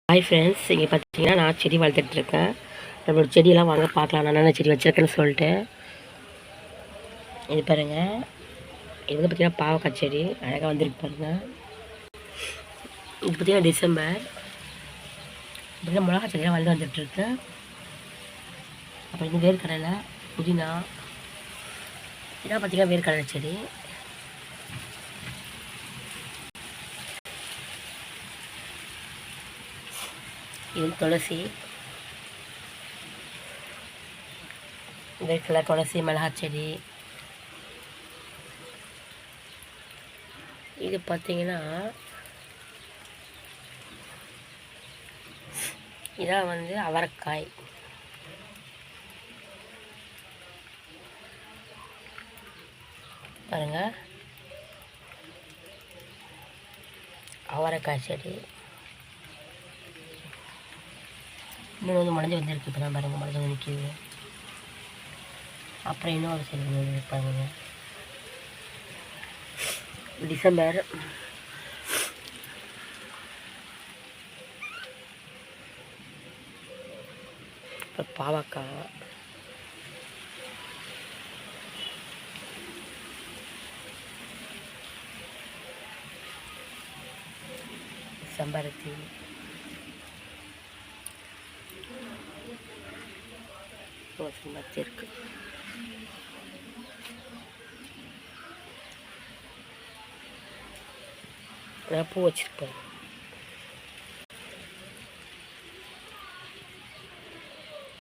Hi friends, இங்கே பார்த்தீங்கன்னா நான் செடி வளர்த்துட்ருக்கேன். நம்மளோட செடியெல்லாம் வாங்க பார்க்கலாம். நான் என்னென்ன செடி வச்சுருக்கேன்னு சொல்லிட்டு. இது பாருங்கள், இது வந்து பார்த்தீங்கன்னா பாவக்காய் செடி அழகாக வந்துருக்கு பாருங்கள். இது பார்த்தீங்கன்னா டிசம்பர். பார்த்தீங்கன்னா மிளகா செடியெல்லாம் வளர்ந்து வந்துட்டுருக்கு. அப்புறம் இது வேர்க்கடலை, புதினா, இதெல்லாம் பார்த்தீங்கன்னா வேர்க்கடலை செடி. இது துளசி, வேர்க்கடலை, துளசி, மிளகா செடி. இது பார்த்தீங்கன்னா இதான் வந்து அவரைக்காய். பாருங்க, அவரைக்காய் செடி. இன்னொன்று வந்து முளைஞ்சி வந்துருக்கு. இப்போ தான் பாருங்கள், முளைஞ்சி வந்து நிற்கிது. அப்புறம் இன்னொரு செடி வந்து பாருங்க, டிசம்பர். அப்புறம் பாவக்காய், செம்பருத்தி, செம்பருத்தி இருக்கு. பூ வச்சிருப்பேன்.